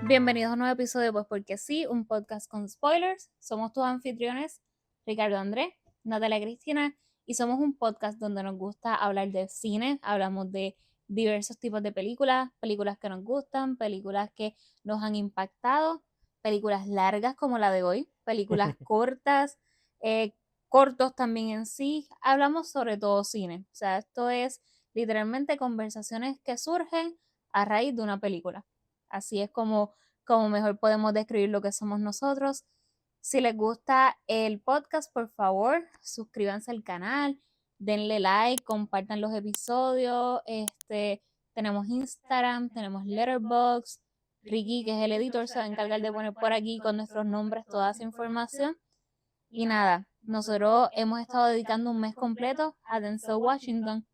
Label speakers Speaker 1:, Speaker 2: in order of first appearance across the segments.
Speaker 1: Bienvenidos a un nuevo episodio de Pues Porque Sí, un podcast con spoilers. Somos tus anfitriones, Ricardo Andrés, Natalia Cristina, y somos un podcast donde nos gusta hablar de cine, hablamos de diversos tipos de películas, películas que nos gustan, películas que nos han impactado, películas largas como la de hoy, películas cortas, cortos también en sí. Hablamos sobre todo cine. O sea, esto es literalmente conversaciones que surgen a raíz de una película. Así es como mejor podemos describir lo que somos nosotros. Si les gusta el podcast, por favor, suscríbanse al canal, denle like, compartan los episodios. Tenemos Instagram, tenemos Letterboxd. Ricky, que es el editor, se va a encargar de poner por aquí con nuestros nombres toda esa información. Y nada, nosotros hemos estado dedicando un mes completo a Denzel Washington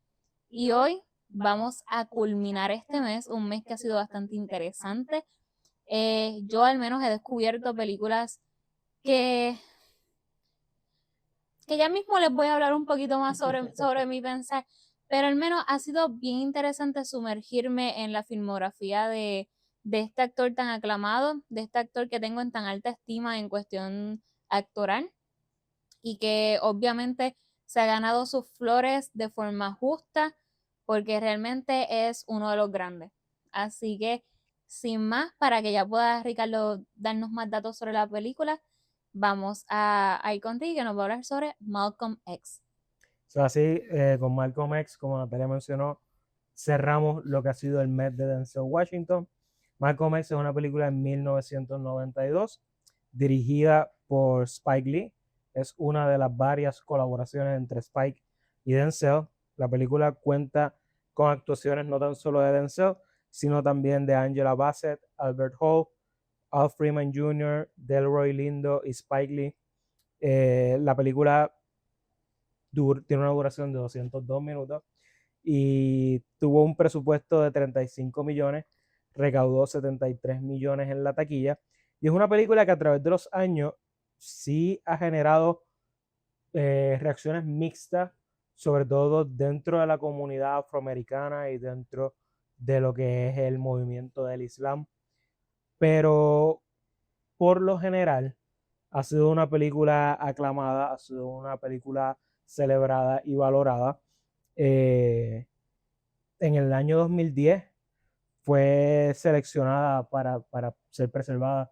Speaker 1: y hoy vamos a culminar este mes, un mes que ha sido bastante interesante. Yo al menos he descubierto películas que, que ya mismo les voy a hablar un poquito más sobre mi pensar, pero al menos ha sido bien interesante sumergirme en la filmografía de este actor tan aclamado, de este actor que tengo en tan alta estima en cuestión actoral y que obviamente se ha ganado sus flores de forma justa porque realmente es uno de los grandes. Así que, sin más, para que ya pueda Ricardo darnos más datos sobre la película, vamos a ir con Ricky, que nos va a hablar sobre Malcolm X.
Speaker 2: Así, con Malcolm X, como Natalia mencionó, cerramos lo que ha sido el mes de Denzel Washington. Malcolm X es una película de 1992, dirigida por Spike Lee. Es una de las varias colaboraciones entre Spike y Denzel. La película cuenta con actuaciones no tan solo de Denzel, sino también de Angela Bassett, Albert Hall, Al Freeman Jr., Delroy Lindo y Spike Lee. La película tiene una duración de 202 minutos y tuvo un presupuesto de 35 millones, recaudó 73 millones en la taquilla, y es una película que a través de los años sí ha generado reacciones mixtas, sobre todo dentro de la comunidad afroamericana y dentro de lo que es el movimiento del Islam, pero por lo general ha sido una película aclamada, ha sido una película celebrada y valorada. Eh, en el año 2010 fue seleccionada para ser preservada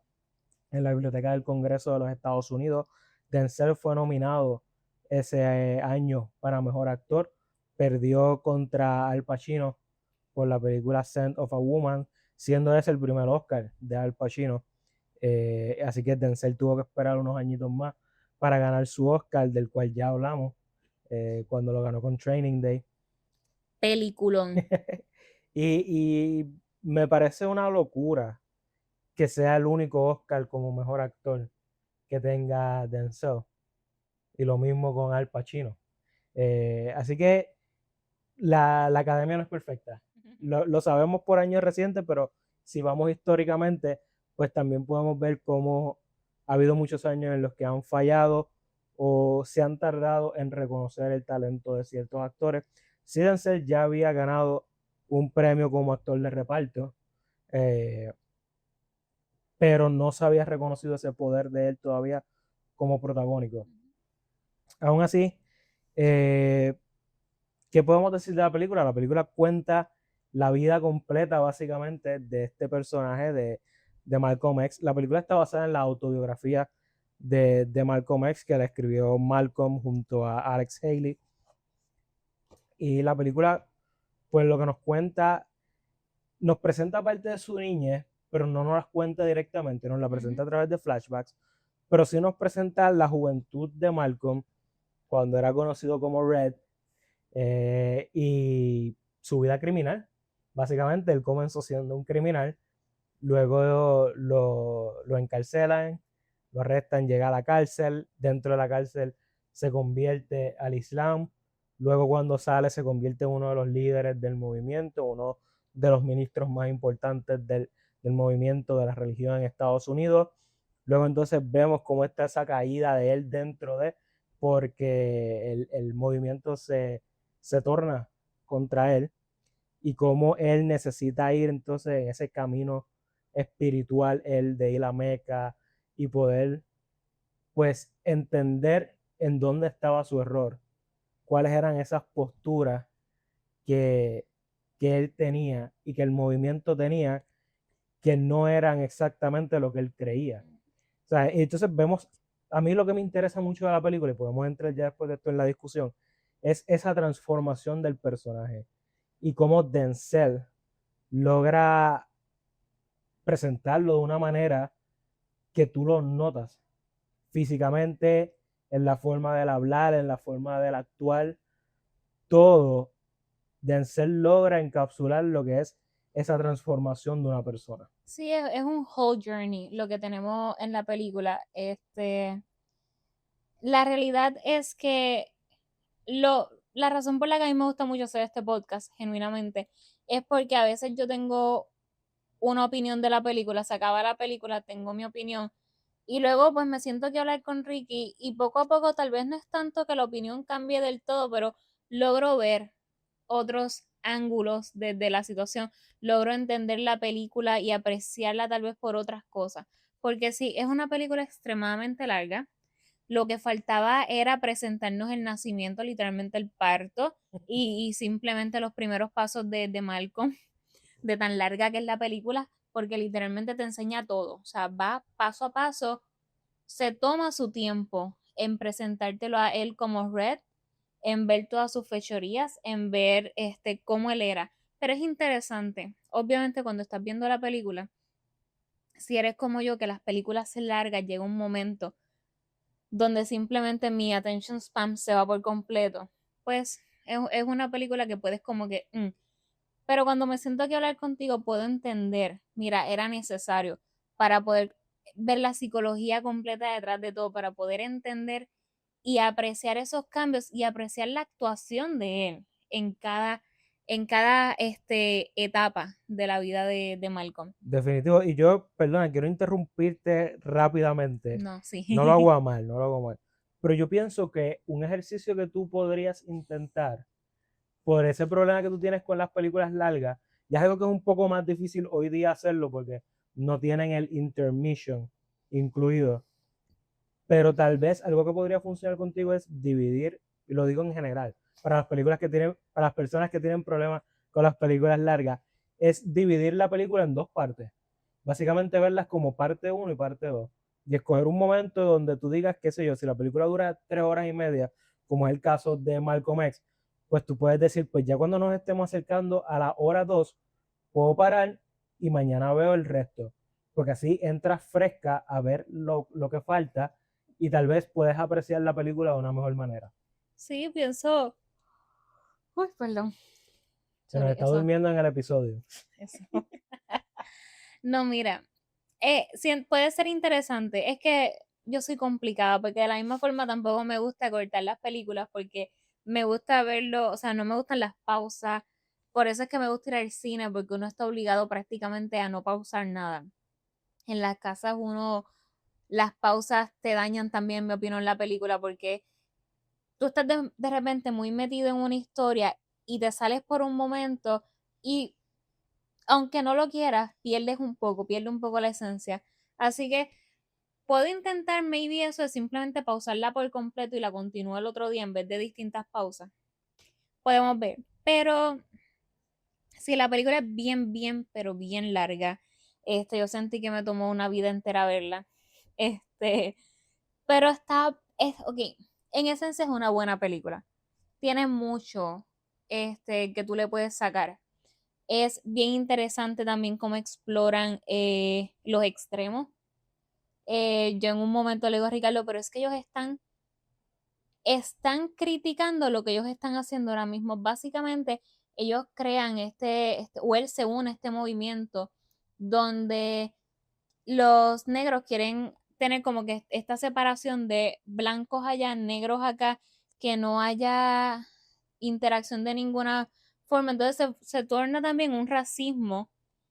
Speaker 2: en la Biblioteca del Congreso de los Estados Unidos. Denzel fue nominado ese año para Mejor Actor. Perdió contra Al Pacino por la película Scent of a Woman, siendo ese el primer Oscar de Al Pacino. Así que Denzel tuvo que esperar unos añitos más para ganar su Oscar, del cual ya hablamos, cuando lo ganó con Training Day.
Speaker 1: Peliculón.
Speaker 2: y me parece una locura que sea el único Oscar como mejor actor que tenga Denzel. Y lo mismo con Al Pacino. Así que la academia no es perfecta. Lo sabemos por años recientes, pero si vamos históricamente, pues también podemos ver cómo ha habido muchos años en los que han fallado o se han tardado en reconocer el talento de ciertos actores. Si Denzel ya había ganado un premio como actor de reparto, eh, pero no se había reconocido ese poder de él todavía como protagónico. Aún así, eh, ¿qué podemos decir de la película? La película cuenta la vida completa, básicamente, de este personaje de Malcolm X. La película está basada en la autobiografía de Malcolm X, que la escribió Malcolm junto a Alex Haley. Y la película, pues lo que nos cuenta, nos presenta parte de su niñez, pero no nos las cuenta directamente, nos la presenta a través de flashbacks, pero sí nos presenta la juventud de Malcolm cuando era conocido como Red, y su vida criminal. Básicamente, él comenzó siendo un criminal, luego lo encarcelan, lo arrestan, llega a la cárcel, dentro de la cárcel se convierte al Islam, luego cuando sale se convierte en uno de los líderes del movimiento, uno de los ministros más importantes del movimiento de la religión en Estados Unidos. Luego entonces vemos cómo está esa caída de él dentro de, porque el movimiento se torna contra él, y cómo él necesita ir entonces en ese camino espiritual el de ir a Meca y poder pues entender en dónde estaba su error, cuáles eran esas posturas que, que él tenía y que el movimiento tenía que no eran exactamente lo que él creía. O sea, y entonces vemos, a mí lo que me interesa mucho de la película, y podemos entrar ya después de esto en la discusión, es esa transformación del personaje y cómo Denzel logra presentarlo de una manera que tú lo notas físicamente, en la forma del hablar, en la forma del actuar, todo. Denzel logra encapsular lo que es esa transformación de una persona.
Speaker 1: Sí, es un whole journey lo que tenemos en la película. La realidad es que la razón por la que a mí me gusta mucho hacer este podcast, genuinamente, es porque a veces yo tengo una opinión de la película, se acaba la película, tengo mi opinión, y luego pues me siento que hablar con Ricky y poco a poco tal vez no es tanto que la opinión cambie del todo, pero logro ver otros ángulos de la situación, logro entender la película y apreciarla tal vez por otras cosas, porque sí, es una película extremadamente larga. Lo que faltaba era presentarnos el nacimiento, literalmente el parto, y simplemente los primeros pasos de Malcolm, de tan larga que es la película, porque literalmente te enseña todo. O sea, va paso a paso, se toma su tiempo en presentártelo a él como Red, en ver todas sus fechorías, en ver cómo él era. Pero es interesante. Obviamente, cuando estás viendo la película, si eres como yo, que las películas se largan, llega un momento donde simplemente mi attention span se va por completo, pues es una película que puedes como que... Pero cuando me siento aquí a hablar contigo, puedo entender, mira, era necesario para poder ver la psicología completa detrás de todo, para poder entender y apreciar esos cambios y apreciar la actuación de él en cada etapa de la vida de Malcolm.
Speaker 2: Definitivo. Y yo, perdona, quiero interrumpirte rápidamente.
Speaker 1: No, sí.
Speaker 2: No lo hago a mal, no lo hago mal. Pero yo pienso que un ejercicio que tú podrías intentar por ese problema que tú tienes con las películas largas, ya es algo que es un poco más difícil hoy día hacerlo porque no tienen el intermission incluido. Pero tal vez algo que podría funcionar contigo es dividir, y lo digo en general, para las películas que tienen, para las personas que tienen problemas con las películas largas, es dividir la película en dos partes. Básicamente verlas como parte uno y parte 2. Y escoger un momento donde tú digas, qué sé yo, si la película dura 3 horas y media, como es el caso de Malcolm X, pues tú puedes decir, pues ya cuando nos estemos acercando a la hora 2 puedo parar y mañana veo el resto. Porque así entras fresca a ver lo que falta y tal vez puedes apreciar la película de una mejor manera.
Speaker 1: Sí, pienso. Uy, perdón.
Speaker 2: Se nos
Speaker 1: Sorry,
Speaker 2: está durmiendo en el episodio.
Speaker 1: eso. No, mira, puede ser interesante. Es que yo soy complicada porque de la misma forma tampoco me gusta cortar las películas porque me gusta verlo, o sea, no me gustan las pausas. Por eso es que me gusta ir al cine porque uno está obligado prácticamente a no pausar nada. En las casas las pausas te dañan también, me opinión, la película porque tú estás de repente muy metido en una historia y te sales por un momento y aunque no lo quieras, pierde un poco la esencia. Así que puedo intentar, maybe eso es simplemente pausarla por completo y la continúo el otro día en vez de distintas pausas. Podemos ver. Pero si la película es bien, bien, pero bien larga, yo sentí que me tomó una vida entera verla. Este, pero ok, en esencia es una buena película. Tiene mucho, que tú le puedes sacar. Es bien interesante también cómo exploran los extremos. Yo en un momento le digo a Ricardo, pero es que ellos están criticando lo que ellos están haciendo ahora mismo. Básicamente, ellos crean o él se une a este movimiento donde los negros quieren tener como que esta separación de blancos allá, negros acá, que no haya interacción de ninguna forma. Entonces se torna también un racismo.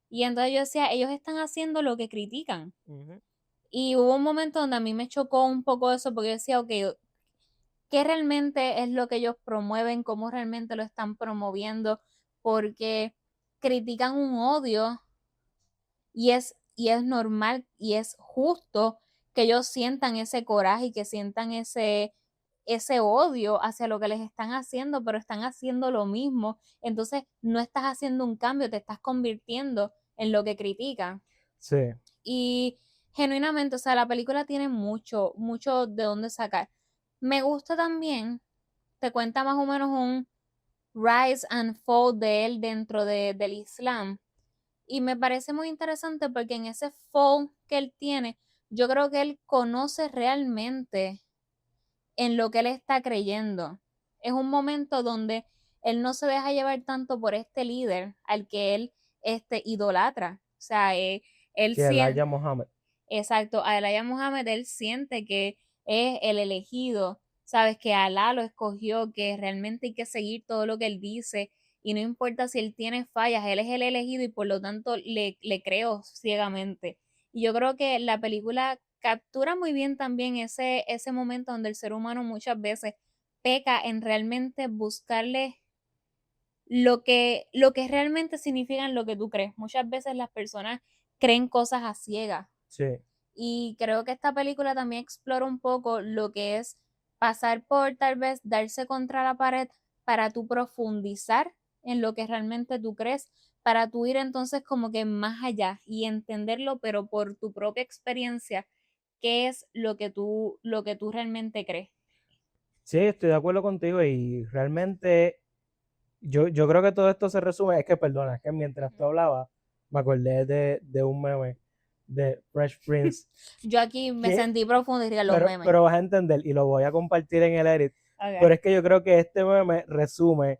Speaker 1: Y entonces yo decía, ellos están haciendo lo que critican. Y hubo un momento donde a mí me chocó un poco eso porque yo decía, ok, ¿qué realmente es lo que ellos promueven? ¿Cómo realmente lo están promoviendo? Porque critican un odio y es y es normal y es justo que ellos sientan ese coraje y que sientan ese odio hacia lo que les están haciendo, pero están haciendo lo mismo. Entonces no estás haciendo un cambio, te estás convirtiendo en lo que critican.
Speaker 2: Sí,
Speaker 1: Y genuinamente, o sea, la película tiene mucho, mucho de dónde sacar. Me gusta también, te cuenta más o menos un rise and fall de él dentro del Islam. Y me parece muy interesante porque en ese fall que él tiene, yo creo que él conoce realmente en lo que él está creyendo. Es un momento donde él no se deja llevar tanto por este líder al que él idolatra. O sea, él
Speaker 2: sí,
Speaker 1: siente,
Speaker 2: Elijah Muhammad.
Speaker 1: exacto, a Elijah Muhammad él siente que es el elegido, sabes que Alá lo escogió, que realmente hay que seguir todo lo que él dice y no importa si él tiene fallas, él es el elegido y por lo tanto le creo ciegamente. Y yo creo que la película captura muy bien también ese momento donde el ser humano muchas veces peca en realmente buscarle lo que realmente significan lo que tú crees. Muchas veces las personas creen cosas a ciegas
Speaker 2: Sí,
Speaker 1: y creo que esta película también explora un poco lo que es pasar por tal vez darse contra la pared para tú profundizar en lo que realmente tú crees, para tú ir entonces como que más allá y entenderlo, pero por tu propia experiencia, qué es lo que tú realmente crees.
Speaker 2: sí, estoy de acuerdo contigo y realmente yo creo que todo esto se resume, es que perdona, es que mientras tú hablabas, me acordé de un meme de Fresh Prince,
Speaker 1: Yo aquí me
Speaker 2: que,
Speaker 1: sentí profundo y los memes.
Speaker 2: pero vas a entender y lo voy a compartir en el edit, pero
Speaker 1: Okay.
Speaker 2: es que yo creo que este meme resume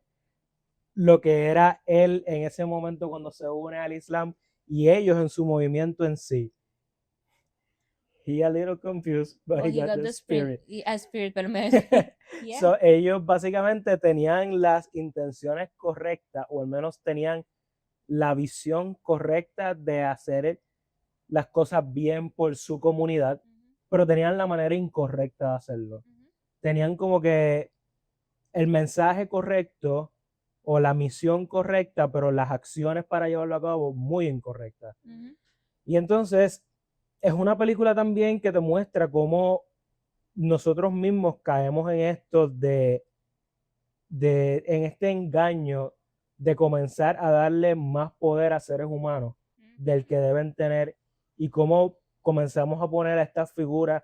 Speaker 2: lo que era él en ese momento cuando se une al Islam y ellos en su movimiento en sí. He a little confused, but
Speaker 1: Well,
Speaker 2: he
Speaker 1: he
Speaker 2: got
Speaker 1: got
Speaker 2: the
Speaker 1: the spirit,
Speaker 2: spirit.
Speaker 1: spirit, pero me... Yeah.
Speaker 2: So, ellos básicamente tenían las intenciones correctas, o al menos tenían la visión correcta de hacer las cosas bien por su comunidad, pero tenían la manera incorrecta de hacerlo. Tenían como que el mensaje correcto o la misión correcta, pero las acciones para llevarlo a cabo muy incorrectas. Y entonces es una película también que te muestra cómo nosotros mismos caemos en esto en este engaño de comenzar a darle más poder a seres humanos del que deben tener y cómo comenzamos a poner a estas figuras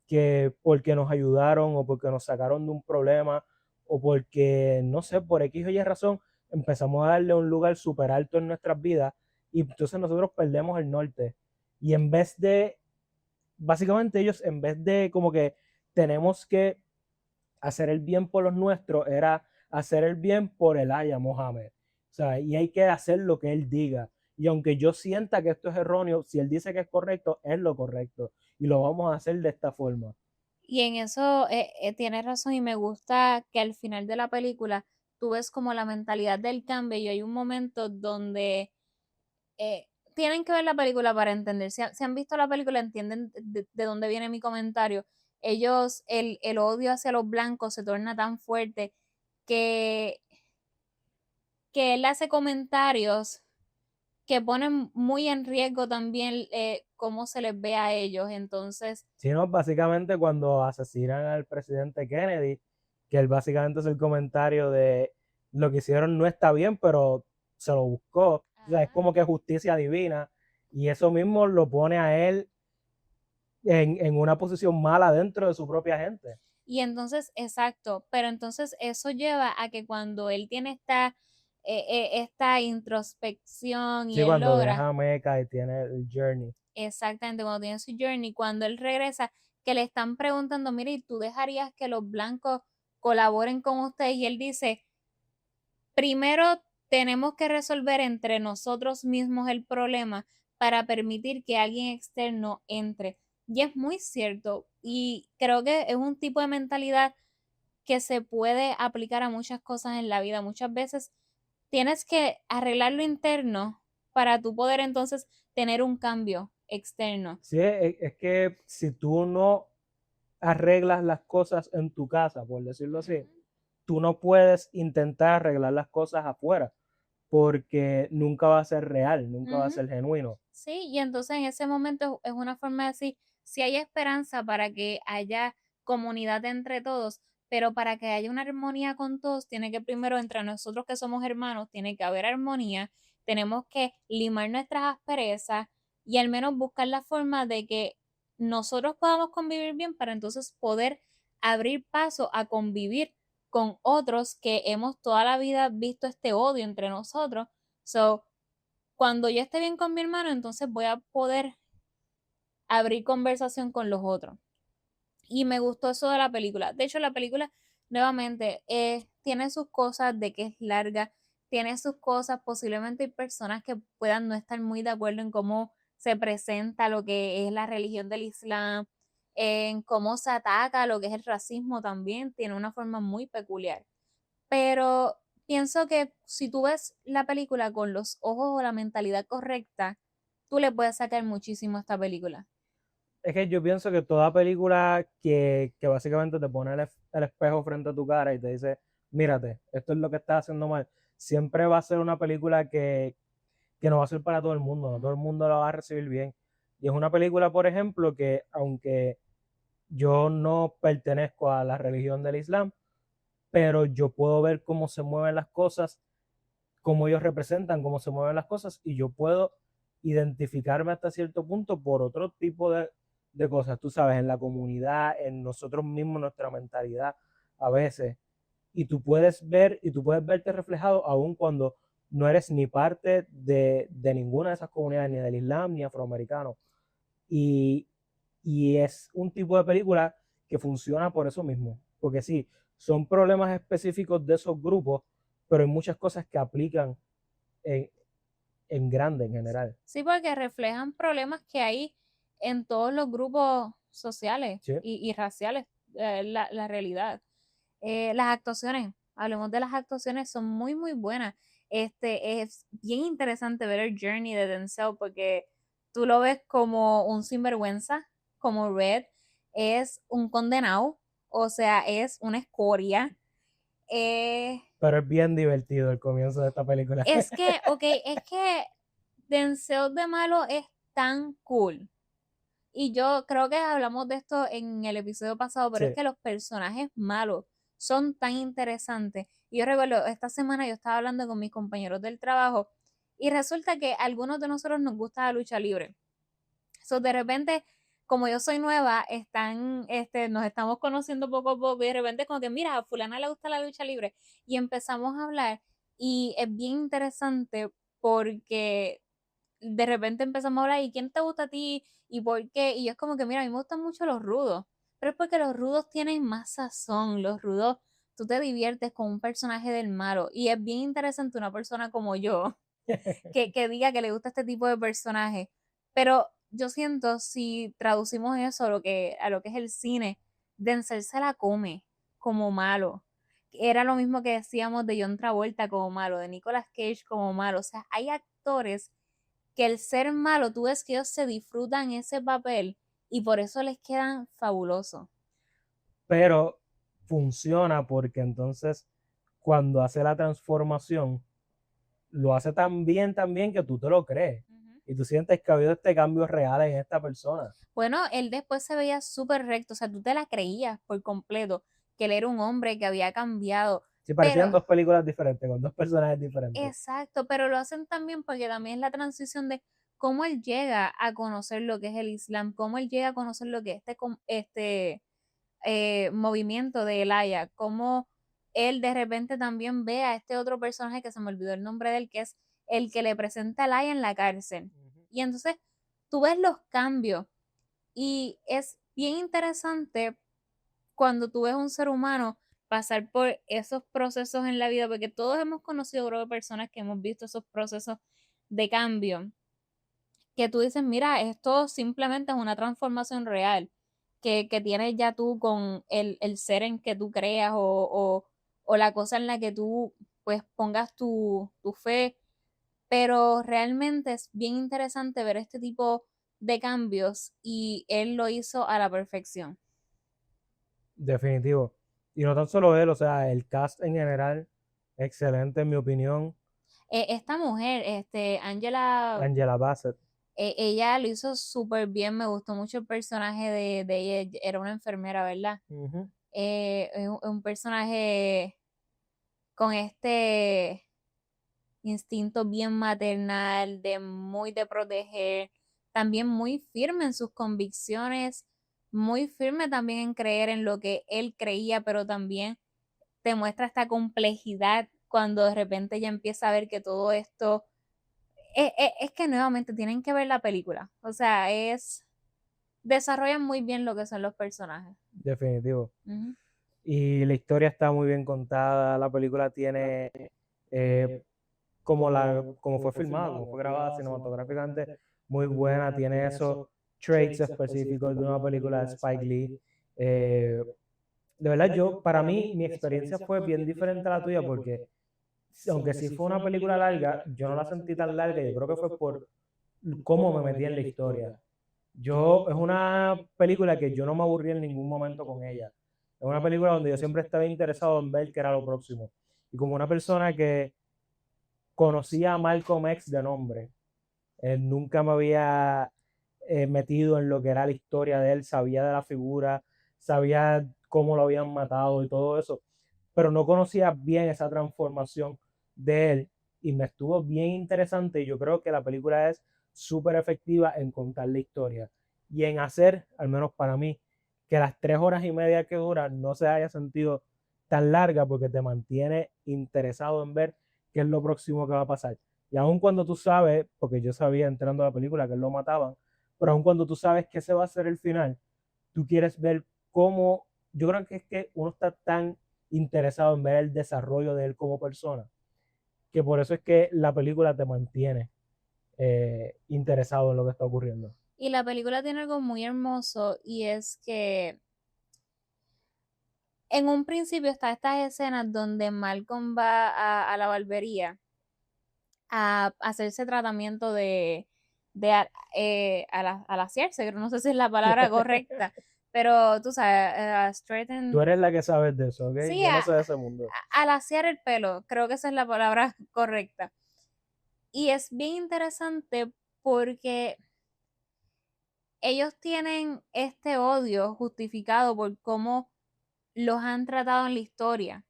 Speaker 2: que porque nos ayudaron o porque nos sacaron de un problema o porque, no sé, por X o Y razón, empezamos a darle un lugar súper alto en nuestras vidas y entonces nosotros perdemos el norte. Y en vez de, básicamente ellos, en vez de como que tenemos que hacer el bien por los nuestros, era hacer el bien por el Aya Mohammed. O sea, y hay que hacer lo que él diga. Y aunque yo sienta que esto es erróneo, si él dice que es correcto, es lo correcto. Y lo vamos a hacer de esta forma.
Speaker 1: Y en eso tienes razón y me gusta que al final de la película tú ves como la mentalidad del cambio y hay un momento donde eh, tienen que ver la película para entender. Si han visto la película entienden de dónde viene mi comentario. Ellos, el odio hacia los blancos se torna tan fuerte que, que él hace comentarios que ponen muy en riesgo también cómo se les ve a ellos. Entonces,
Speaker 2: Sino básicamente cuando asesinan al presidente Kennedy, que él básicamente es el comentario de lo que hicieron no está bien, pero se lo buscó. O sea, es
Speaker 1: ajá.
Speaker 2: como que justicia divina. Y eso mismo lo pone a él en una posición mala dentro de su propia gente.
Speaker 1: Y entonces, exacto, pero entonces eso lleva a que cuando él tiene esta introspección y
Speaker 2: Sí,
Speaker 1: él
Speaker 2: cuando
Speaker 1: logra,
Speaker 2: deja Meca y tiene el journey.
Speaker 1: exactamente, cuando tiene su journey, cuando él regresa, que le están preguntando, mire, ¿y tú dejarías que los blancos colaboren con usted? Y él dice, primero tenemos que resolver entre nosotros mismos el problema para permitir que alguien externo entre. Y es muy cierto, y creo que es un tipo de mentalidad que se puede aplicar a muchas cosas en la vida. Muchas veces tienes que arreglar lo interno para tú poder entonces tener un cambio externo.
Speaker 2: Sí, es que si tú no arreglas las cosas en tu casa, por decirlo así,
Speaker 1: Ujú.
Speaker 2: tú no puedes intentar arreglar las cosas afuera. porque nunca va a ser real, nunca va a
Speaker 1: Ujú.
Speaker 2: ser genuino.
Speaker 1: Sí, y entonces en ese momento es una forma de decir, si hay esperanza para que haya comunidad entre todos, pero para que haya una armonía con todos, tiene que primero entre nosotros que somos hermanos, tiene que haber armonía, tenemos que limar nuestras asperezas y al menos buscar la forma de que nosotros podamos convivir bien para entonces poder abrir paso a convivir con otros que hemos toda la vida visto este odio entre nosotros. So, cuando yo esté bien con mi hermano, entonces voy a poder abrir conversación con los otros. Y me gustó eso de la película. De hecho, la película, nuevamente, tiene sus cosas de que es larga, tiene sus cosas, posiblemente hay personas que puedan no estar muy de acuerdo en cómo se presenta lo que es la religión del Islam, en cómo se ataca lo que es el racismo también, tiene una forma muy peculiar. Pero pienso que si tú ves la película con los ojos o la mentalidad correcta, tú le puedes sacar muchísimo a esta película.
Speaker 2: Es que yo pienso que toda película que básicamente te pone el espejo frente a tu cara y te dice, mírate, esto es lo que estás haciendo mal, siempre va a ser una película que no va a ser para todo el mundo, no todo el mundo la va a recibir bien. Y es una película, por ejemplo, que aunque yo no pertenezco a la religión del Islam, pero yo puedo ver cómo se mueven las cosas, cómo ellos representan, cómo se mueven las cosas, y yo puedo identificarme hasta cierto punto por otro tipo de cosas, tú sabes, en la comunidad, en nosotros mismos, nuestra mentalidad a veces. Y tú puedes ver y tú puedes verte reflejado aun cuando no eres ni parte de ninguna de esas comunidades, ni del Islam, ni afroamericano. Y, y es un tipo de película que funciona por eso mismo. Porque sí, son problemas específicos de esos grupos, pero hay muchas cosas que aplican en, en grande, en general.
Speaker 1: Sí, porque reflejan problemas que hay en todos los grupos sociales
Speaker 2: ¿Sí?
Speaker 1: y raciales, la realidad. Las actuaciones, hablemos de las actuaciones, son muy, muy buenas. Es bien interesante ver el journey de Denzel porque tú lo ves como un sinvergüenza, como Red, es un condenado, o sea, es una escoria. Eh,
Speaker 2: Pero es bien divertido el comienzo de esta película.
Speaker 1: es que Denzel de malo es tan cool. Y yo creo que hablamos de esto en el episodio pasado, pero es
Speaker 2: Sí.
Speaker 1: que los personajes malos son tan interesantes. Y yo recuerdo, esta semana yo estaba hablando con mis compañeros del trabajo y resulta que a algunos de nosotros nos gusta la lucha libre. So, de repente, como yo soy nueva, nos estamos conociendo poco a poco y de repente como que, mira, a fulana le gusta la lucha libre y empezamos a hablar y es bien interesante porque de repente empezamos a hablar, ¿y quién te gusta a ti? ¿Y por qué? Y yo es como que, mira, a mí me gustan mucho los rudos, pero es porque los rudos tienen más sazón, los rudos, tú te diviertes con un personaje del malo y es bien interesante una persona como yo que diga que le gusta este tipo de personaje, pero yo siento si traducimos eso a lo que es el cine, Denzel se la come como malo. Era lo mismo que decíamos de John Travolta como malo, de Nicolas Cage como malo. O sea, hay actores que el ser malo, tú ves que ellos se disfrutan ese papel y por eso les quedan fabulosos.
Speaker 2: Pero funciona porque entonces cuando hace la transformación, lo hace tan bien que tú te lo crees.
Speaker 1: Ujú.
Speaker 2: Y tú sientes que ha habido este cambio real en esta persona.
Speaker 1: Bueno, él después se veía súper recto, o sea, tú te la creías por completo, que él era un hombre que había cambiado,
Speaker 2: Sí, parecían
Speaker 1: pero,
Speaker 2: dos películas diferentes, con dos personajes diferentes.
Speaker 1: exacto, pero lo hacen también porque también es la transición de cómo él llega a conocer lo que es el Islam, cómo él llega a conocer lo que es movimiento de Elaya, cómo él de repente también ve a este otro personaje que se me olvidó el nombre de él, que es el que le presenta a Elaya en la cárcel. Y entonces tú ves los cambios y es bien interesante cuando tú ves un ser humano pasar por esos procesos en la vida, porque todos hemos conocido, creo, personas que hemos visto esos procesos de cambio, que tú dices, mira, esto simplemente es una transformación real que tienes ya tú con el ser en que tú creas o la cosa en la que tú pues pongas tu fe, pero realmente es bien interesante ver este tipo de cambios y él lo hizo a la perfección.
Speaker 2: Definitivo. Y no tan solo él, o sea, el cast en general, excelente en mi opinión.
Speaker 1: Esta mujer, Angela,
Speaker 2: Angela Bassett.
Speaker 1: ella lo hizo súper bien, me gustó mucho el personaje de ella, era una enfermera, ¿verdad?
Speaker 2: Ujú.
Speaker 1: Es un personaje con este instinto bien maternal, de proteger, también muy firme en sus convicciones, muy firme también en creer en lo que él creía, pero también te muestra esta complejidad cuando de repente ella empieza a ver que todo esto es que nuevamente tienen que ver la película, o sea, desarrollan muy bien lo que son los personajes.
Speaker 2: Definitivo.
Speaker 1: Ujú.
Speaker 2: Y la historia está muy bien contada, la película tiene eh, como fue filmada, como fue grabada cinematográficamente, muy buena, tiene esos traits específicos de una película de Spike Lee. Eh, de verdad, para mí, mi experiencia fue bien diferente a la tuya porque, aunque sí fue una película larga, yo no la sentí tan larga, yo creo que fue por cómo me metí en la historia. Es una película que yo no me aburrí en ningún momento con ella. Es una película donde yo siempre estaba interesado en ver qué era lo próximo. Y como una persona que conocía a Malcolm X de nombre, nunca me había metido en lo que era la historia de él, sabía de la figura, sabía cómo lo habían matado y todo eso, pero no conocía bien esa transformación de él y me estuvo bien interesante y yo creo que la película es súper efectiva en contar la historia y en hacer, al menos para mí, que las 3 horas y media que dura no se haya sentido tan larga porque te mantiene interesado en ver qué es lo próximo que va a pasar. Y aun cuando tú sabes, porque yo sabía entrando a la película que él lo mataban, pero aun cuando tú sabes que ese va a ser el final, tú quieres ver cómo, yo creo que es que uno está tan interesado en ver el desarrollo de él como persona, que por eso es que la película te mantiene interesado en lo que está ocurriendo.
Speaker 1: Y la película tiene algo muy hermoso y es que en un principio está estas escenas donde Malcolm va a la barbería a hacerse tratamiento de alaciarse, no sé si es la palabra correcta, pero tú sabes,
Speaker 2: Tú
Speaker 1: straighten,
Speaker 2: eres la que sabes de eso, ¿ok?
Speaker 1: sí,
Speaker 2: Yo no sé de ese mundo.
Speaker 1: alaciar el pelo, creo que esa es la palabra correcta. Y es bien interesante porque ellos tienen este odio justificado por cómo los han tratado en la historia.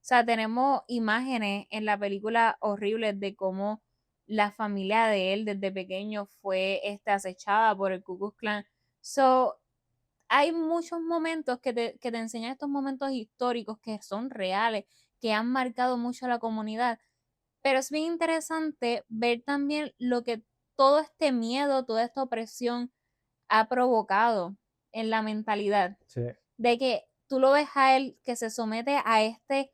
Speaker 1: O sea, tenemos imágenes en la película horribles de cómo la familia de él desde pequeño fue acechada por el Ku Klux Klan. So, hay muchos momentos que te enseñan estos momentos históricos que son reales, que han marcado mucho a la comunidad. Pero es bien interesante ver también lo que todo este miedo, toda esta opresión ha provocado en la mentalidad
Speaker 2: Sí.
Speaker 1: de que tú lo ves a él que se somete a este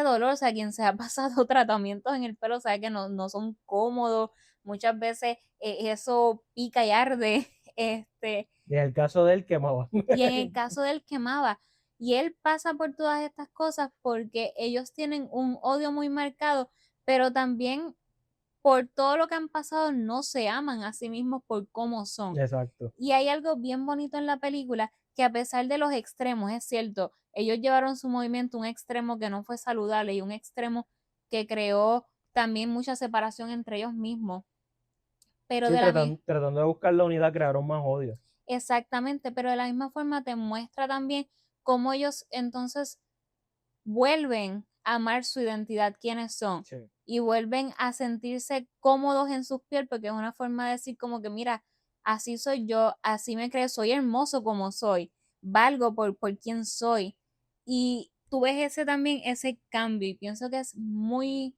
Speaker 1: dolor, o sea, quien se ha pasado tratamientos en el pelo sabe que no son cómodos, muchas veces eso pica y arde,
Speaker 2: Y en el caso de él, quemaba.
Speaker 1: y en el caso de él quemaba, y él pasa por todas estas cosas porque ellos tienen un odio muy marcado, pero también por todo lo que han pasado no se aman a sí mismos por cómo son.
Speaker 2: Exacto.
Speaker 1: Y hay algo bien bonito en la película que a pesar de los extremos, es cierto, ellos llevaron su movimiento a un extremo que no fue saludable y un extremo que creó también mucha separación entre ellos mismos. Pero
Speaker 2: Sí,
Speaker 1: de la misma,
Speaker 2: tratando de buscar la unidad, crearon más odio.
Speaker 1: exactamente, pero de la misma forma te muestra también cómo ellos entonces vuelven a amar su identidad, quiénes son,
Speaker 2: Sí.
Speaker 1: y vuelven a sentirse cómodos en sus piel, porque es una forma de decir como que, mira, así soy yo, así me creo, soy hermoso como soy, valgo por quien soy. Y tú ves ese también, ese cambio, y pienso que es muy,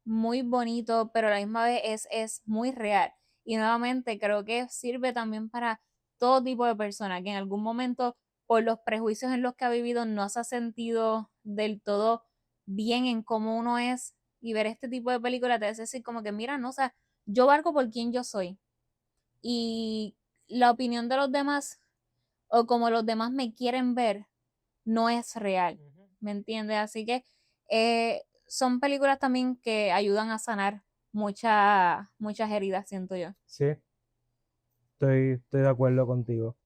Speaker 1: muy bonito, pero a la misma vez es muy real. Y nuevamente creo que sirve también para todo tipo de personas que en algún momento, por los prejuicios en los que ha vivido, no se ha sentido del todo bien en cómo uno es. Y ver este tipo de películas te hace decir como que, mira, no, o sea, yo valgo por quien yo soy. Y la opinión de los demás, o como los demás me quieren ver, no es real.
Speaker 2: Ujú.
Speaker 1: ¿Me entiendes? Así que son películas también que ayudan a sanar muchas heridas, siento yo.
Speaker 2: Sí, estoy de acuerdo contigo.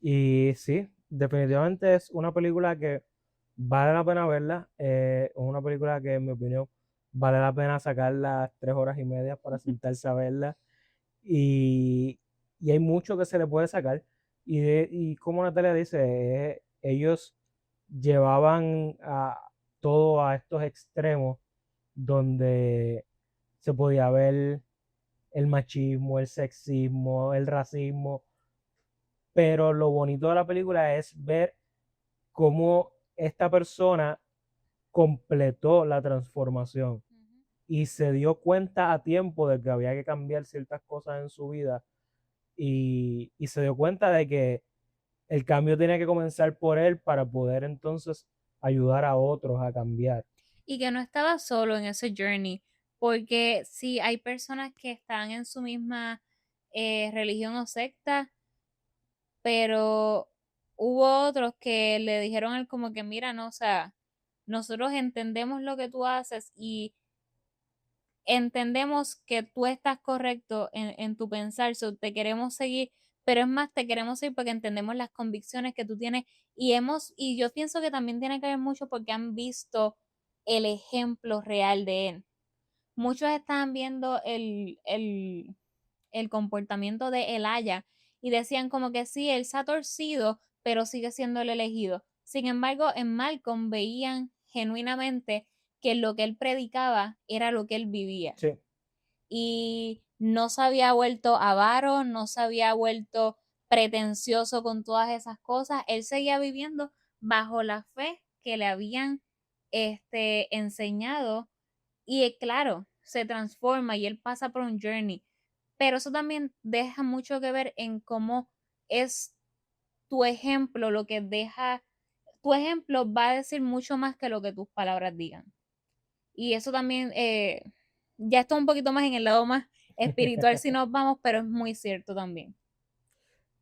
Speaker 2: Y sí, definitivamente es una película que vale la pena verla. Es una película que, en mi opinión, vale la pena sacar las 3 horas y media para sentarse a verla. Y hay mucho que se le puede sacar. Y como Natalia dice, ellos llevaban todo a estos extremos donde se podía ver el machismo, el sexismo, el racismo, pero lo bonito de la película es ver cómo esta persona completó la transformación y se dio cuenta a tiempo de que había que cambiar ciertas cosas en su vida y se dio cuenta de que el cambio tenía que comenzar por él para poder entonces ayudar a otros a cambiar.
Speaker 1: Y que no estaba solo en ese journey, porque sí hay personas que están en su misma religión o secta, pero hubo otros que le dijeron a él como que mira, no, o sea, nosotros entendemos lo que tú haces y entendemos que tú estás correcto en tu pensar, so te queremos seguir, pero es más, te queremos seguir porque entendemos las convicciones que tú tienes y yo pienso que también tiene que ver mucho porque han visto el ejemplo real de él. Muchos estaban viendo el comportamiento de Elijah y decían como que sí, él se ha torcido, pero sigue siendo el elegido. Sin embargo, en Malcolm veían genuinamente que lo que él predicaba era lo que él vivía.
Speaker 2: Sí.
Speaker 1: Y no se había vuelto avaro, no se había vuelto pretencioso con todas esas cosas. Él seguía viviendo bajo la fe que le habían enseñado y claro, se transforma y él pasa por un journey. Pero eso también deja mucho que ver en cómo es tu ejemplo, lo que deja, tu ejemplo va a decir mucho más que lo que tus palabras digan. Y eso también, ya está un poquito más en el lado más espiritual si nos vamos, pero es muy cierto también.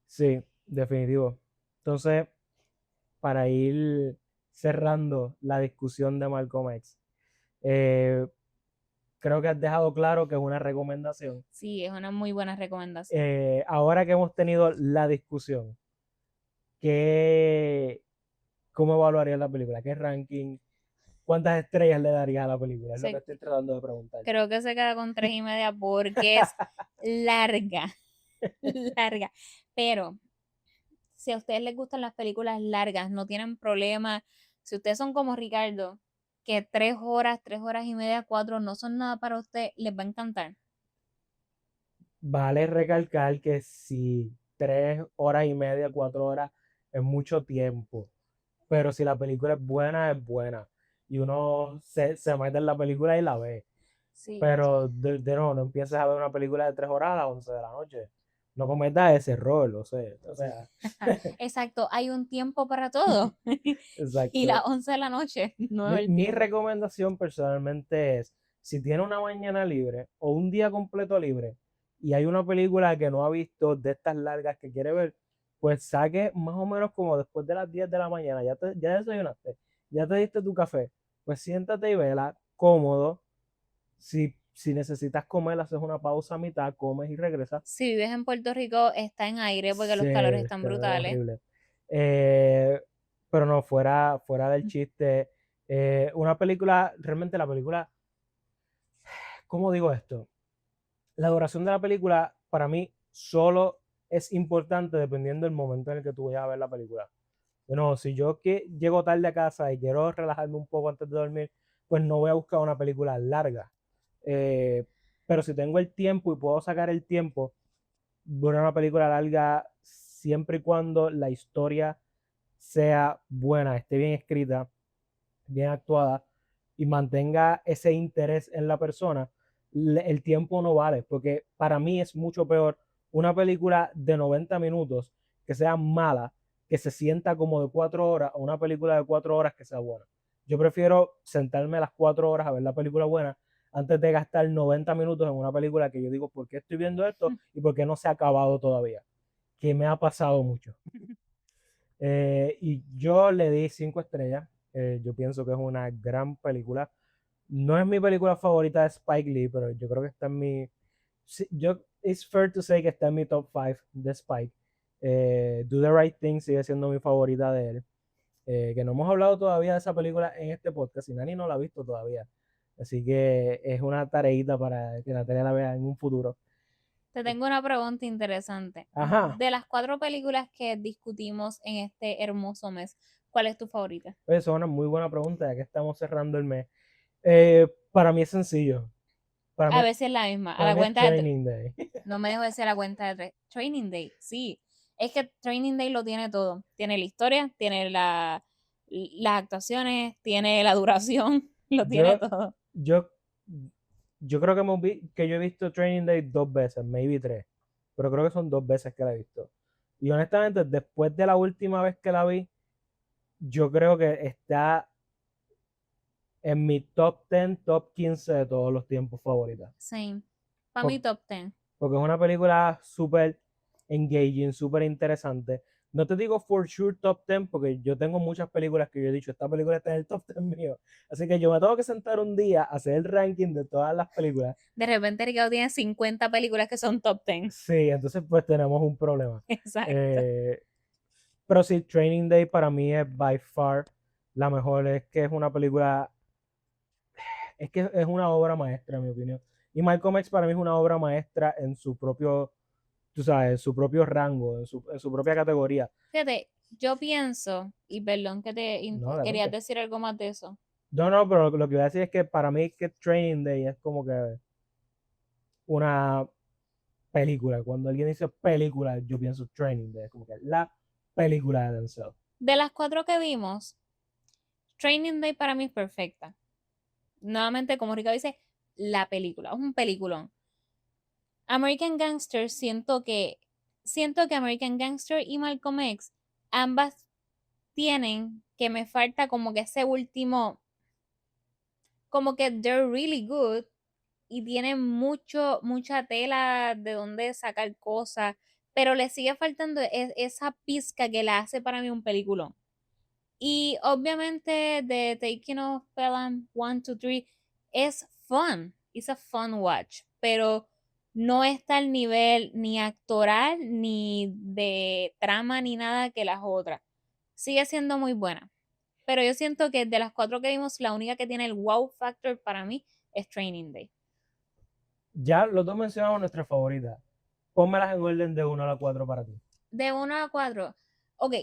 Speaker 2: Sí, definitivo. Entonces, para ir cerrando la discusión de Malcolm X, eh, creo que has dejado claro que es una recomendación.
Speaker 1: Sí, es una muy buena recomendación.
Speaker 2: Ahora que hemos tenido la discusión, ¿cómo evaluarías la película? ¿Qué ranking? ¿Cuántas estrellas le darías a la película? Es lo que estoy tratando de preguntar.
Speaker 1: Creo que se queda con 3.5 porque es larga, larga. Pero si a ustedes les gustan las películas largas, no tienen problema. Si ustedes son como Ricardo, que 3 horas, 3 horas y media, 4 no son nada para usted, les va a encantar.
Speaker 2: Vale recalcar que si 3 horas y media, 4 horas es mucho tiempo, pero si la película es buena, es buena. Y uno se mete en la película y la ve.
Speaker 1: Sí.
Speaker 2: Pero no empieces a ver una película de 3 horas a las 11 de la noche. No cometas ese error, o sea,
Speaker 1: Exacto, hay un tiempo para todo. Y las
Speaker 2: exacto.
Speaker 1: 11 de la noche no es el
Speaker 2: Mi
Speaker 1: tiempo.
Speaker 2: recomendación personalmente es, si tiene una mañana libre o un día completo libre y hay una película que no ha visto de estas largas que quiere ver, pues saque más o menos como después de las 10 de la mañana, ya desayunaste, ya te diste tu café, pues siéntate y vela cómodo. Si necesitas comer, haces una pausa a mitad, comes y regresas.
Speaker 1: Si vives en Puerto Rico, está en aire porque los calores
Speaker 2: Se
Speaker 1: están
Speaker 2: te ve
Speaker 1: brutales.
Speaker 2: horrible. Eh, pero no, fuera del chiste, una película, realmente la película, ¿cómo digo esto? La duración de la película para mí solo es importante dependiendo del momento en el que tú vayas a ver la película. Bueno, si yo llego tarde a casa y quiero relajarme un poco antes de dormir, pues no voy a buscar una película larga. Eh, pero si tengo el tiempo y puedo sacar el tiempo, ver una película larga siempre y cuando la historia sea buena, esté bien escrita, bien actuada y mantenga ese interés en la persona, el tiempo no vale, porque para mí es mucho peor una película de 90 minutos que sea mala, que se sienta como de 4 horas, o una película de 4 horas que sea buena. Yo prefiero sentarme las 4 horas a ver la película buena antes de gastar 90 minutos en una película que yo digo, ¿por qué estoy viendo esto? Y por qué no se ha acabado todavía. Que me ha pasado mucho. Y yo le di 5 estrellas. Yo pienso que es una gran película. No es mi película favorita de Spike Lee, pero yo creo que está en mi. Sí, it's fair to say que está en mi top 5 de Spike. Do the Right Thing sigue siendo mi favorita de él. Que no hemos hablado todavía de esa película en este podcast y Nani no la ha visto todavía. Así que es una tareita para que Natalia la vea en un futuro.
Speaker 1: Te tengo una pregunta interesante.
Speaker 2: Ajá.
Speaker 1: De las 4 películas que discutimos en este hermoso mes, ¿cuál es tu favorita?
Speaker 2: Oye, eso es una muy buena pregunta, ya que estamos cerrando el mes. Para mí es sencillo. Para mí,
Speaker 1: A ver si es la misma. A
Speaker 2: para
Speaker 1: la
Speaker 2: mí es
Speaker 1: cuenta de 3.
Speaker 2: Training Day.
Speaker 1: No me dejo decir a la cuenta de 3. Training Day, sí. Es que Training Day lo tiene todo. Tiene la historia, tiene las actuaciones, tiene la duración, lo tiene
Speaker 2: Yo,
Speaker 1: todo.
Speaker 2: yo, yo creo que yo he visto Training Day 2 veces, maybe 3, pero creo que son 2 veces que la he visto. Y honestamente, después de la última vez que la vi, yo creo que está en mi top 10, top 15 de todos los tiempos favoritas.
Speaker 1: Same. Para
Speaker 2: Por-
Speaker 1: mi top 10.
Speaker 2: Porque es una película súper engaging, súper interesante. No te digo for sure top 10, porque yo tengo muchas películas que yo he dicho, esta película está en el top 10 mío. Así que yo me tengo que sentar un día a hacer el ranking de todas las películas.
Speaker 1: De repente Ricardo tiene 50 películas que son top 10.
Speaker 2: Sí, entonces pues tenemos un problema.
Speaker 1: Exacto.
Speaker 2: Eh, pero sí, Training Day para mí es by far la mejor. Es que es una película, es que es una obra maestra, en mi opinión. Y Malcolm X para mí es una obra maestra en su propio, tú sabes, en su propio rango, en su propia categoría.
Speaker 1: Fíjate, yo pienso, y perdón que
Speaker 2: No,
Speaker 1: querías
Speaker 2: adelante.
Speaker 1: decir algo más de eso.
Speaker 2: No, no, pero lo que voy a decir es que para mí que Training Day es como que una película. Cuando alguien dice película, yo pienso Training Day, es como que la película de Denzel.
Speaker 1: De las 4 que vimos, Training Day para mí es perfecta. Nuevamente, como Ricardo dice, la película, es un peliculón. American Gangster, siento que American Gangster y Malcolm X, ambas tienen que me falta como que ese último, como que they're really good y tienen mucha tela de donde sacar cosas, pero le sigue faltando esa pizca que la hace para mí un peliculón. Y obviamente The Taking of Pelham 1, 2, 3 es fun, it's a fun watch, pero no está al nivel ni actoral, ni de trama, ni nada que las otras. Sigue siendo muy buena, pero yo siento que de las 4 que vimos, la única que tiene el wow factor para mí es Training Day.
Speaker 2: Ya los dos mencionamos nuestras favoritas. Pónmelas en orden de 1 a la 4 para ti.
Speaker 1: De 1 a 4, ok.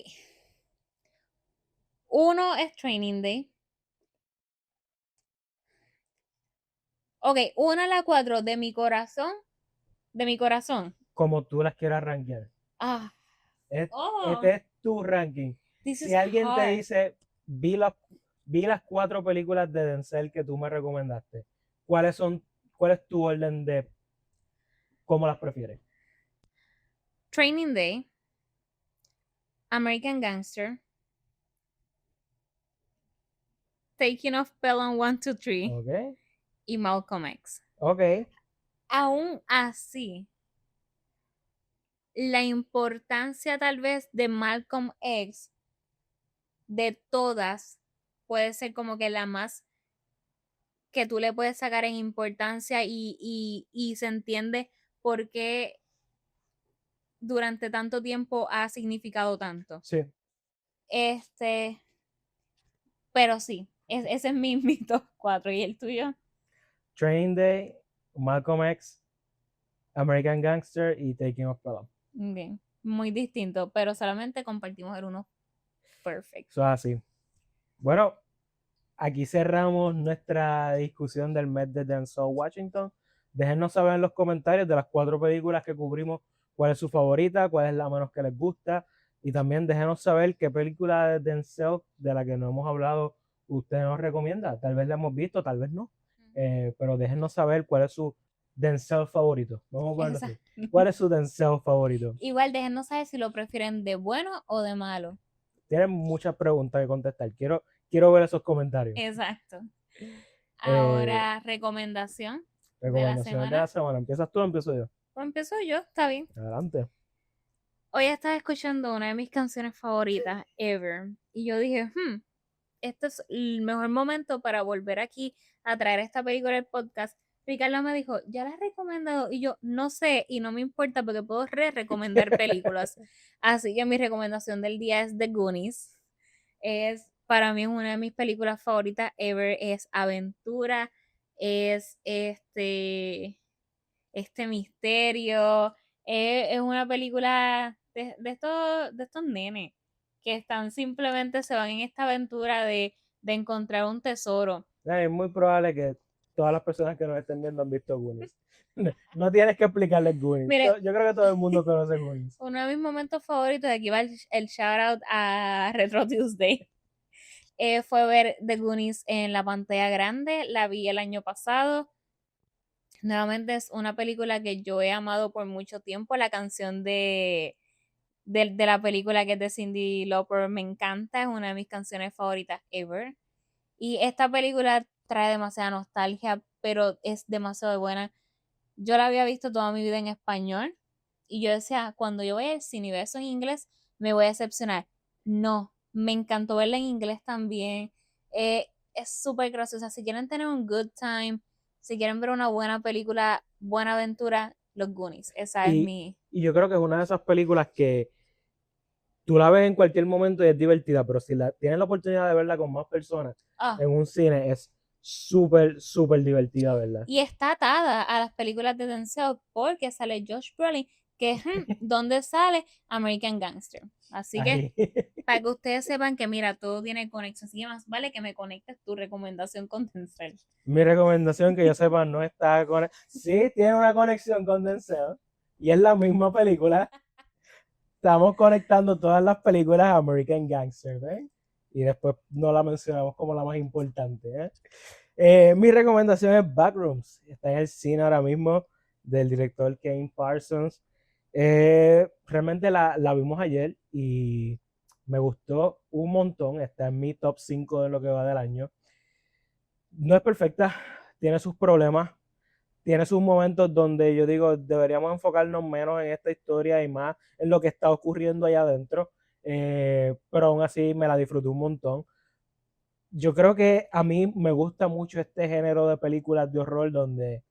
Speaker 1: 1 es Training Day. Ok, 1 a la 4 de mi corazón. De mi corazón.
Speaker 2: Como tú las quieras rankear.
Speaker 1: Ah, oh,
Speaker 2: Este es tu ranking.
Speaker 1: this
Speaker 2: Si
Speaker 1: is
Speaker 2: alguien te
Speaker 1: hard.
Speaker 2: dice, vi las 4 películas de Denzel que tú me recomendaste, ¿cuáles son, cuál es tu orden de cómo las prefieres?
Speaker 1: Training Day, American Gangster, Taking of Pelham 1, 2, 3
Speaker 2: Ok,
Speaker 1: y Malcolm X.
Speaker 2: ok.
Speaker 1: Aún así, la importancia tal vez de Malcolm X, de todas, puede ser como que la más que tú le puedes sacar en importancia y se entiende por qué durante tanto tiempo ha significado tanto.
Speaker 2: Sí.
Speaker 1: Este, pero sí, ese es mi top 4 y el tuyo.
Speaker 2: Training Day, Malcolm X, American Gangster y Taking of Pelham.
Speaker 1: Bien, muy distinto, pero solamente compartimos el uno perfecto.
Speaker 2: Eso es así. Bueno, aquí cerramos nuestra discusión del mes de Denzel Washington. Déjenos saber en los comentarios de las 4 películas que cubrimos cuál es su favorita, cuál es la menos que les gusta. Y también déjenos saber qué película de Denzel de la que no hemos hablado usted nos recomienda. Tal vez la hemos visto, tal vez no. Pero déjenos saber cuál es su Denzel favorito. Vamos a ponerlo así. ¿Cuál es su Denzel favorito?
Speaker 1: Igual déjenos saber si lo prefieren de bueno o de malo.
Speaker 2: Tienen muchas preguntas que contestar. Quiero ver esos comentarios.
Speaker 1: Exacto.
Speaker 2: Eh,
Speaker 1: Ahora, recomendación de la
Speaker 2: Recomendaciones de la
Speaker 1: semana.
Speaker 2: semana. ¿Empiezas tú o empiezo yo?
Speaker 1: Pues empiezo yo, está bien.
Speaker 2: Adelante.
Speaker 1: Hoy estaba escuchando una de mis canciones favoritas ever y yo dije, este es el mejor momento para volver aquí a traer esta película al podcast. Ricardo me dijo, ya la he recomendado y yo no sé y no me importa porque puedo recomendar películas. Así que mi recomendación del día es The Goonies. Es para mí una de mis películas favoritas ever, es aventura, es este misterio. Es una película de estos nenes que están simplemente se van en esta aventura de encontrar un tesoro.
Speaker 2: Es muy probable que todas las personas que nos estén viendo han visto Goonies. No tienes que explicarles Goonies.
Speaker 1: Mire,
Speaker 2: Yo creo que todo el mundo conoce Goonies.
Speaker 1: uno de mis momentos favoritos, aquí va el shout out a Retro Tuesday, fue ver The Goonies en la pantalla grande. La vi el año pasado. Nuevamente es una película que yo he amado por mucho tiempo. La canción de la película, que es de Cyndi Lauper, me encanta. Es una de mis canciones favoritas ever. Y esta película trae demasiada nostalgia, pero es demasiado buena. Yo la había visto toda mi vida en español y yo decía, cuando yo vaya al cine y vea eso en inglés, me voy a decepcionar. No, me encantó verla en inglés también. Es súper graciosa. Si quieren tener un good time, si quieren ver una buena película, buena aventura, Los Goonies. Esa es
Speaker 2: Y,
Speaker 1: mi...
Speaker 2: y yo creo que es una de esas películas que tú la ves en cualquier momento y es divertida, pero si tienes la oportunidad de verla con más personas
Speaker 1: Ah,
Speaker 2: en un cine, es súper, súper divertida, ¿verdad?
Speaker 1: y está atada a las películas de Denzel porque sale Josh Brolin, que ¿dónde sale? American Gangster. Así que
Speaker 2: Ahí.
Speaker 1: para que ustedes sepan que, mira, todo tiene conexión. Así que más vale que me conectes tu recomendación con Denzel.
Speaker 2: Mi recomendación, que yo sepa, no está con... Sí, tiene una conexión con Denzel y es la misma película. Estamos conectando todas las películas a American Gangster, ¿eh? Y después no la mencionamos como la más importante, ¿eh? Mi recomendación es Backrooms. Está en el cine ahora mismo, del director Kane Parsons. Realmente la vimos ayer y me gustó un montón. Está en mi top 5 de lo que va del año. No es perfecta, tiene sus problemas, tiene sus momentos donde yo digo, deberíamos enfocarnos menos en esta historia y más en lo que está ocurriendo allá adentro. Pero aún así me la disfruté un montón. Yo creo que a mí me gusta mucho este género de películas de horror donde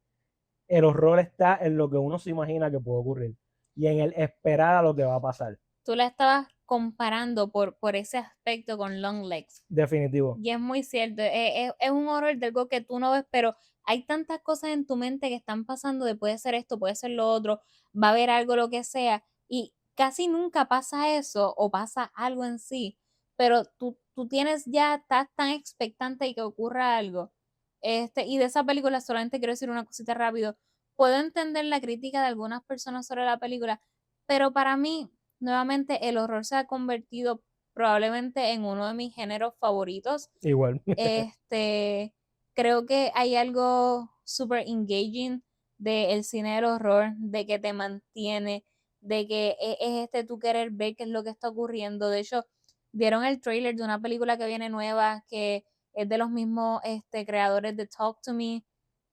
Speaker 2: el horror está en lo que uno se imagina que puede ocurrir y en el esperar a lo que va a pasar.
Speaker 1: Tú la estabas comparando por ese aspecto con Long Legs.
Speaker 2: Definitivo.
Speaker 1: Y es muy cierto, es un horror de algo que tú no ves, pero hay tantas cosas en tu mente que están pasando de puede ser esto, puede ser lo otro, va a haber algo, lo que sea, y casi nunca pasa eso o pasa algo en sí, pero tú tienes ya, estás tan expectante de que ocurra algo. Y de esa película solamente quiero decir una cosita rápido. Puedo entender la crítica de algunas personas sobre la película, pero para mí, nuevamente, el horror se ha convertido probablemente en uno de mis géneros favoritos.
Speaker 2: Igual.
Speaker 1: Este, creo que hay algo súper engaging del cine del horror, de que te mantiene, de que es tú querer ver qué es lo que está ocurriendo. De hecho, dieron el trailer de una película que viene nueva, que es de los mismos creadores de Talk to Me,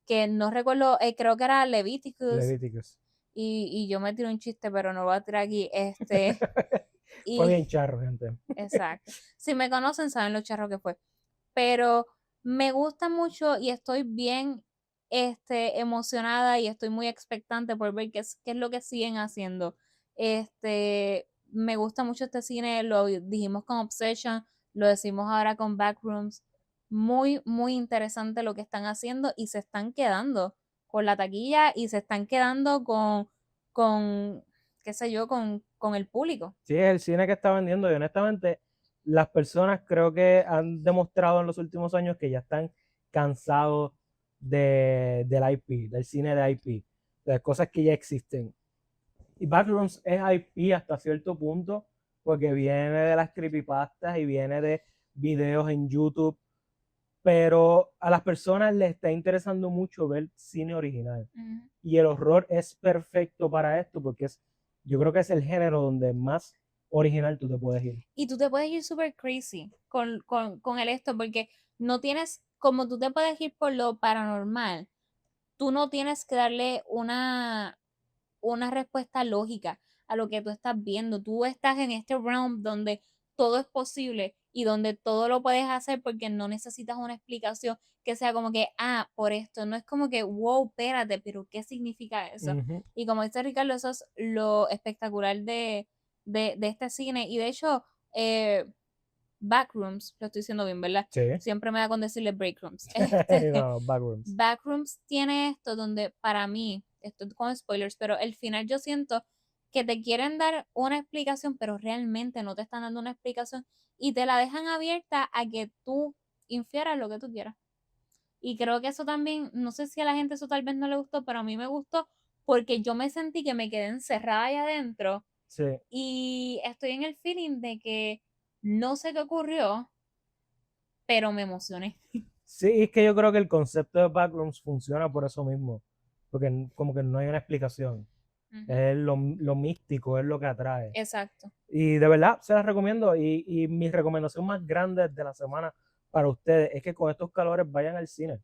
Speaker 1: que no recuerdo, creo que era Leviticus,
Speaker 2: Levíticos.
Speaker 1: y yo me tiro un chiste, pero no lo voy a tirar aquí.
Speaker 2: Fue
Speaker 1: Y
Speaker 2: bien charro, gente.
Speaker 1: exacto. Si me conocen, saben lo charro que fue. Pero me gusta mucho y estoy bien emocionada y estoy muy expectante por ver qué es lo que siguen haciendo. Me gusta mucho este cine, lo dijimos con Obsession, lo decimos ahora con Backrooms. Muy, muy interesante lo que están haciendo y se están quedando con la taquilla y se están quedando con qué sé yo, con el público.
Speaker 2: Sí, es el cine que está vendiendo y honestamente las personas creo que han demostrado en los últimos años que ya están cansados del IP, del cine de IP, de cosas que ya existen. Y Backrooms es IP hasta cierto punto porque viene de las creepypastas y viene de videos en YouTube, pero a las personas les está interesando mucho ver cine original.
Speaker 1: Ujú.
Speaker 2: Y el horror es perfecto para esto porque yo creo que es el género donde más original tú te puedes ir.
Speaker 1: Y tú te puedes ir super crazy con el esto, porque no tienes, como tú te puedes ir por lo paranormal, tú no tienes que darle una respuesta lógica a lo que tú estás viendo. Tú estás en este realm donde todo es posible y donde todo lo puedes hacer porque no necesitas una explicación que sea como que, por esto. No es como que, wow, espérate, pero ¿qué significa eso?
Speaker 2: Ujú.
Speaker 1: Y como dice Ricardo, eso es lo espectacular de este cine. Y de hecho, eh, Backrooms, lo estoy diciendo bien, ¿verdad?
Speaker 2: Sí.
Speaker 1: Siempre me da con decirle breakrooms.
Speaker 2: No, Backrooms.
Speaker 1: Backrooms tiene esto donde para mí, esto es con spoilers, pero el final yo siento que te quieren dar una explicación, pero realmente no te están dando una explicación y te la dejan abierta a que tú infieras lo que tú quieras. Y creo que eso también, no sé si a la gente eso tal vez no le gustó, pero a mí me gustó porque yo me sentí que me quedé encerrada ahí adentro
Speaker 2: Sí.
Speaker 1: y estoy en el feeling de que no sé qué ocurrió, pero me emocioné.
Speaker 2: Sí, es que yo creo que el concepto de Backrooms funciona por eso mismo, porque como que no hay una explicación. Es lo místico, es lo que atrae.
Speaker 1: Exacto.
Speaker 2: Y de verdad, se las recomiendo. Y mi recomendación más grande de la semana para ustedes es que con estos calores vayan al cine,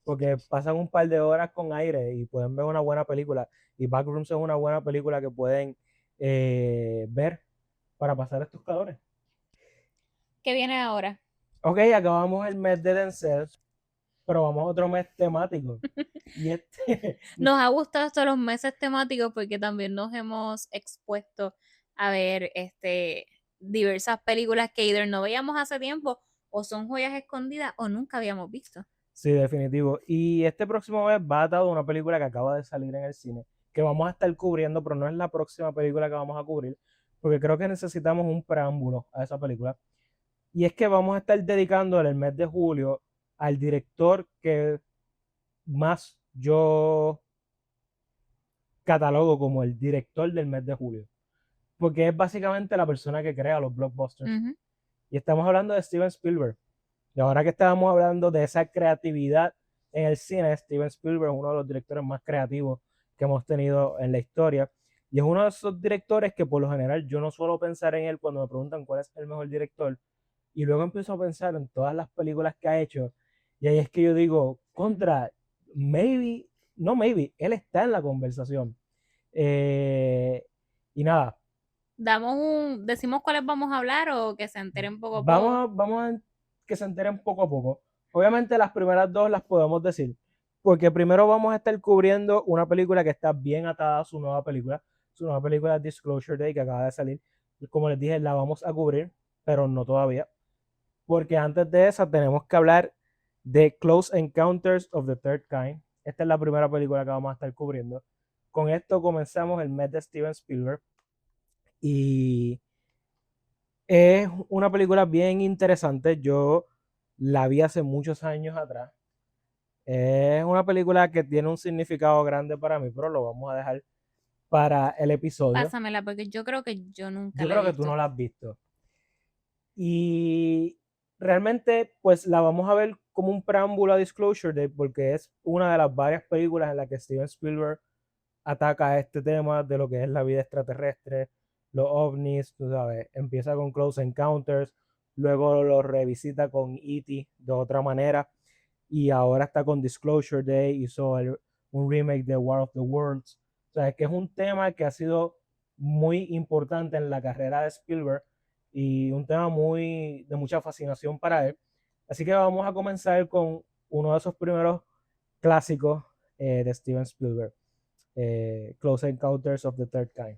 Speaker 2: porque pasan un par de horas con aire y pueden ver una buena película. Y Backrooms es una buena película que pueden ver para pasar estos calores.
Speaker 1: ¿Qué viene ahora?
Speaker 2: Ok, acabamos el mes de Denzel, pero vamos a otro mes temático. Y
Speaker 1: Nos ha gustado estos los meses temáticos porque también nos hemos expuesto a ver diversas películas que either no veíamos hace tiempo o son joyas escondidas o nunca habíamos visto.
Speaker 2: Sí, definitivo. Y este próximo mes va atado a una película que acaba de salir en el cine, que vamos a estar cubriendo, pero no es la próxima película que vamos a cubrir, porque creo que necesitamos un preámbulo a esa película. Y es que vamos a estar dedicando el mes de julio al director que más yo catalogo como el director del mes de julio, porque es básicamente la persona que crea los blockbusters. Y estamos hablando de Steven Spielberg. Y ahora que estábamos hablando de esa creatividad en el cine, Steven Spielberg es uno de los directores más creativos que hemos tenido en la historia. Y es uno de esos directores que por lo general yo no suelo pensar en él cuando me preguntan cuál es el mejor director. Y luego empiezo a pensar en todas las películas que ha hecho. Y ahí es que yo digo, maybe, no maybe, él está en la conversación. Y nada.
Speaker 1: ¿Decimos cuáles vamos a hablar o que se enteren poco a
Speaker 2: Vamos
Speaker 1: poco?
Speaker 2: a, vamos a que se enteren poco a poco. Obviamente las primeras dos las podemos decir, porque primero vamos a estar cubriendo una película que está bien atada a su nueva película. Su nueva película Disclosure Day, que acaba de salir. Y como les dije, la vamos a cubrir, pero no todavía. Porque antes de esa tenemos que hablar de Close Encounters of the Third Kind. Esta es la primera película que vamos a estar cubriendo. Con esto comenzamos el mes de Steven Spielberg. Y es una película bien interesante. Yo la vi hace muchos años atrás. Es una película que tiene un significado grande para mí, pero lo vamos a dejar para el episodio.
Speaker 1: Pásamela porque yo creo que yo nunca
Speaker 2: Yo
Speaker 1: la he
Speaker 2: creo que
Speaker 1: visto.
Speaker 2: tú no la has visto. Y realmente, pues la vamos a ver como un preámbulo a Disclosure Day, porque es una de las varias películas en las que Steven Spielberg ataca este tema de lo que es la vida extraterrestre, los ovnis, tú sabes, empieza con Close Encounters, luego lo revisita con E.T. de otra manera, y ahora está con Disclosure Day, hizo un remake de War of the Worlds. O sea, es que es un tema que ha sido muy importante en la carrera de Spielberg y un tema de mucha fascinación para él. Así que vamos a comenzar con uno de esos primeros clásicos de Steven Spielberg. Close Encounters of the Third Kind.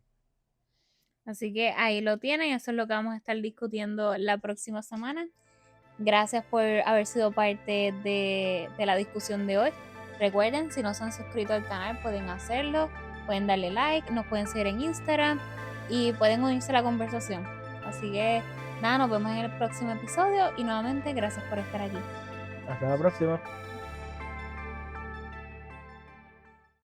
Speaker 1: Así que ahí lo tienen, eso es lo que vamos a estar discutiendo la próxima semana. Gracias por haber sido parte de la discusión de hoy. Recuerden, si no se han suscrito al canal, pueden hacerlo, pueden darle like, nos pueden seguir en Instagram y pueden unirse a la conversación. Así que nada, nos vemos en el próximo episodio y nuevamente gracias por estar aquí.
Speaker 2: Hasta la próxima.